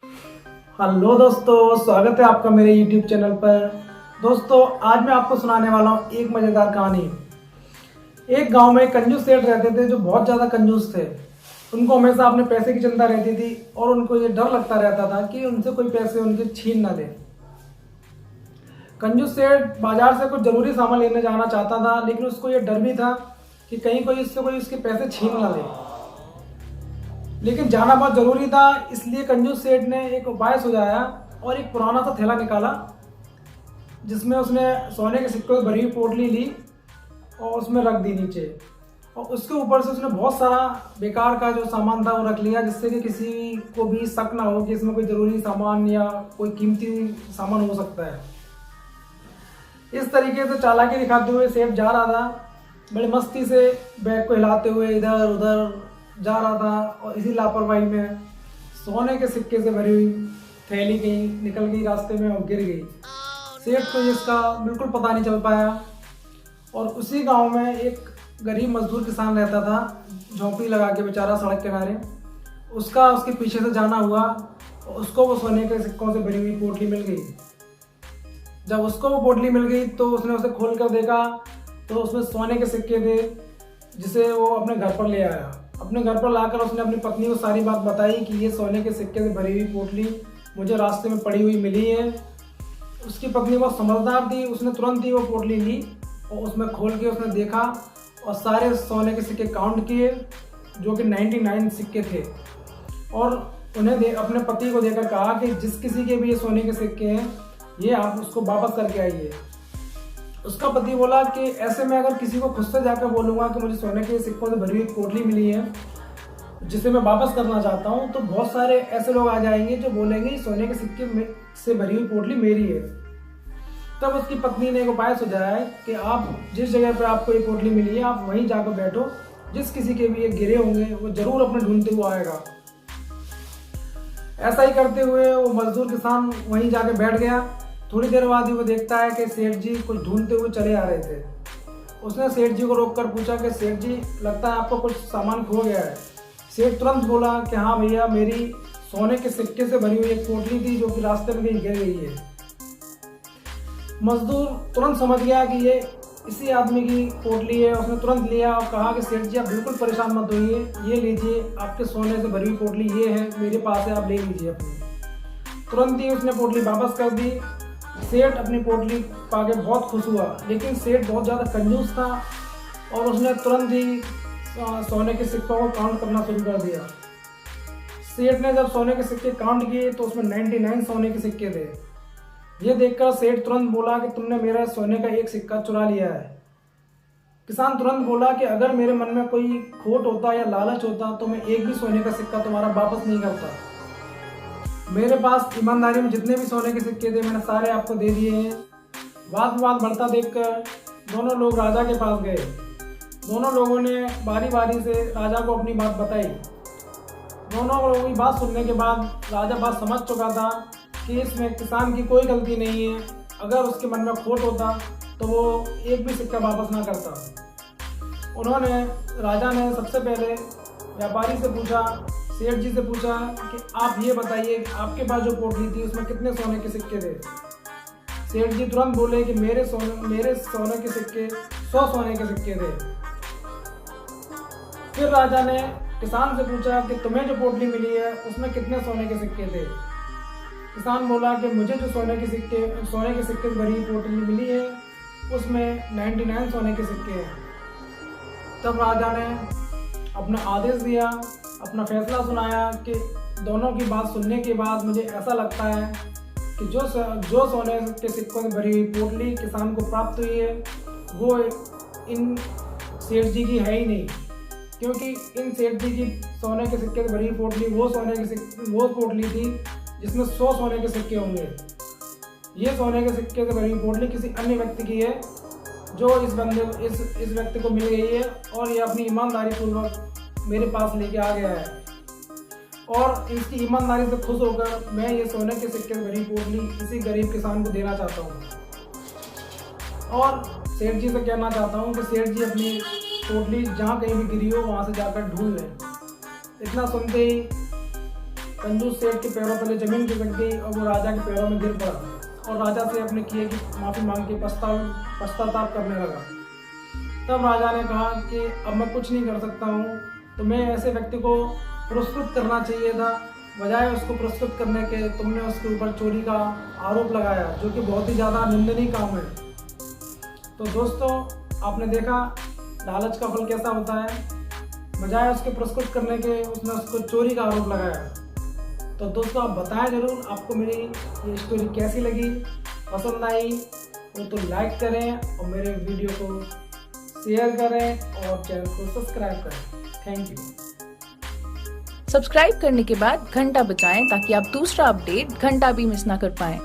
Hello दोस्तों, स्वागत है आपका मेरे YouTube चैनल पर। दोस्तों, आज मैं आपको सुनाने वाला हूँ एक मज़ेदार कहानी। एक गांव में कंजूस सेठ रहते थे जो बहुत ज़्यादा कंजूस थे। उनको हमेशा अपने पैसे की चिंता रहती थी और उनको ये डर लगता रहता था कि उनसे कोई पैसे उनके छीन ना ले। कंजूस सेठ बाजार से कुछ ज़रूरी सामान लेने जाना चाहता था, लेकिन उसको ये डर भी था कि कहीं कोई उसके पैसे छीन ना ले। लेकिन जाना बहुत जरूरी था, इसलिए कंजूस सेठ ने एक उपाय सुझाया और एक पुराना सा थैला निकाला जिसमें उसने सोने के सिक्कों से भरी हुई पोटली ली और उसमें रख दी नीचे। और उसके ऊपर से उसने बहुत सारा बेकार का जो सामान था वो रख लिया, जिससे कि किसी को भी शक ना हो कि इसमें कोई ज़रूरी सामान या कोई कीमती सामान हो सकता है। इस तरीके से चालाकी दिखाते हुए सेठ जा रहा था, बड़ी मस्ती से बैग को हिलाते हुए इधर उधर जा रहा था। और इसी लापरवाही में सोने के सिक्के से भरी हुई थैली कहीं निकल गई रास्ते में और गिर गई। सेठ को इसका बिल्कुल पता नहीं चल पाया। और उसी गांव में एक गरीब मजदूर किसान रहता था, झोंपड़ी लगा के बेचारा सड़क किनारे। उसके पीछे से जाना हुआ और उसको वो सोने के सिक्कों से भरी हुई पोटली मिल गई। जब उसको वो पोटली मिल गई तो उसने उसे खोल कर देखा तो उसमें सोने के सिक्के थे, जिसे वो अपने घर पर ले आया। अपने घर पर लाकर उसने अपनी पत्नी को सारी बात बताई कि ये सोने के सिक्के से भरी हुई पोटली मुझे रास्ते में पड़ी हुई मिली है। उसकी पत्नी बहुत समझदार थी, उसने तुरंत ही वो पोटली ली और उसमें खोल के उसने देखा और सारे सोने के सिक्के काउंट किए, जो कि 99 सिक्के थे। और उन्हें अपने पति को देकर कहा कि जिस किसी के भी ये सोने के सिक्के हैं, ये आप उसको वापस करके आइए। उसका पति बोला कि ऐसे में अगर किसी को खुद से जाकर बोलूँगा कि मुझे सोने के सिक्कों से भरी हुई पोटली मिली है जिसे मैं वापस करना चाहता हूँ, तो बहुत सारे ऐसे लोग आ जाएंगे जो बोलेंगे सोने के सिक्के से भरी हुई पोटली मेरी है। तब उसकी पत्नी ने एक उपाय सुझाया है कि आप जिस जगह पर आपको ये पोटली मिली है आप वहीं जाकर बैठो, जिस किसी के भी ये गिरे होंगे वो जरूर अपने ढूंढते हुए आएगा। ऐसा ही करते हुए वो मजदूर किसान वहीं जाके बैठ गया। थोड़ी देर बाद ही वो देखता है कि सेठ जी कुछ ढूंढते हुए चले आ रहे थे। उसने सेठ जी को रोककर पूछा कि सेठ जी, लगता है आपको कुछ सामान खो गया है। सेठ तुरंत बोला कि हाँ भैया, मेरी सोने के सिक्के से भरी हुई एक पोटली थी जो कि रास्ते में कहीं गिर गई है। मजदूर तुरंत समझ गया कि ये इसी आदमी की पोटली है। उसने तुरंत लिया और कहा कि सेठ जी आप बिल्कुल परेशान मत होइए, ये लीजिए, आपके सोने से भरी हुई पोटली ये है, मेरे पास है, आप ले लीजिए अपनी। तुरंत ही उसने पोटली वापस कर दी। सेठ अपनी पोटली पाके बहुत खुश हुआ, लेकिन सेठ बहुत ज़्यादा कंजूस था और उसने तुरंत ही सोने के सिक्कों को काउंट करना शुरू कर दिया। सेठ ने जब सोने के सिक्के काउंट किए तो उसमें 99 सोने के सिक्के थे। ये देखकर सेठ तुरंत बोला कि तुमने मेरा सोने का एक सिक्का चुरा लिया है। किसान तुरंत बोला कि अगर मेरे मन में कोई खोट होता या लालच होता तो मैं एक भी सोने का सिक्का तुम्हारा वापस नहीं करता। मेरे पास ईमानदारी में जितने भी सोने के सिक्के थे मैंने सारे आपको दे दिए हैं। बात बढ़ता देखकर दोनों लोग राजा के पास गए। दोनों लोगों ने बारी बारी से राजा को अपनी बात बताई। दोनों लोगों की बात सुनने के बाद राजा बात समझ चुका था कि इसमें किसान की कोई गलती नहीं है। अगर उसके मन में खोट होता तो वो एक भी सिक्का वापस ना करता। राजा ने सबसे पहले व्यापारी से पूछा, सेठ जी से पूछा कि आप ये बताइए आपके पास जो पोटली थी उसमें कितने सोने के सिक्के थे। सेठ जी तुरंत बोले कि मेरे सोने के सिक्के 100 सोने के सिक्के थे। फिर राजा ने किसान से पूछा कि तुम्हें जो पोटली मिली है उसमें कितने सोने के सिक्के थे। किसान बोला कि मुझे जो सोने के सिक्के भरी पोटली मिली है उसमें 99 सोने के सिक्के हैं। तब राजा ने अपना आदेश दिया, अपना फैसला सुनाया कि दोनों की बात सुनने के बाद मुझे ऐसा लगता है कि जो सोने के सिक्कों से भरी हुई पोटली किसान को प्राप्त हुई है वो इन सेठ जी की है ही नहीं, क्योंकि इन सेठ जी की सोने के सिक्के से भरी हुई पोटली वो पोटली थी जिसमें 100 सोने के सिक्के होंगे। ये सोने के सिक्के से भरी हुई पोटली किसी अन्य व्यक्ति की है जो इस व्यक्ति को मिल गई है और ये अपनी ईमानदारी पूर्वक मेरे पास लेके आ गया है। और इसकी ईमानदारी से खुश होकर मैं ये सोने के सिक्के से भरी पोटली किसी गरीब किसान को देना चाहता हूँ। और सेठ जी से कहना चाहता हूँ कि सेठ जी अपनी पोटली जहाँ कहीं भी गिरी हो वहाँ से जाकर ढूंढ लें। इतना सुनते ही कंजूस सेठ के पैरों तले जमीन गिर गई और वो राजा के पैरों में गिर पड़ा और राजा से अपने किए की माफ़ी मांग के पश्चाताप करने लगा। तब राजा ने कहा कि अब मैं कुछ नहीं कर सकता हूँ, तो मैं ऐसे व्यक्ति को पुरस्कृत करना चाहिए था, बजाय उसको पुरस्कृत करने के तुमने उसके ऊपर चोरी का आरोप लगाया, जो कि बहुत ही ज़्यादा निंदनीय काम है। तो दोस्तों, आपने देखा लालच का फल कैसा होता है, बजाय उसके पुरस्कृत करने के उसने उसको चोरी का आरोप लगाया। तो दोस्तों, आप बताएं ज़रूर आपको मेरी ये स्टोरी कैसी लगी, पसंद आई वो तो लाइक करें और मेरे वीडियो को शेयर करें और चैनल को सब्सक्राइब करें। Thank you. सब्सक्राइब करने के बाद घंटा बजाएं ताकि आप दूसरा अपडेट घंटा भी मिस ना कर पाएं।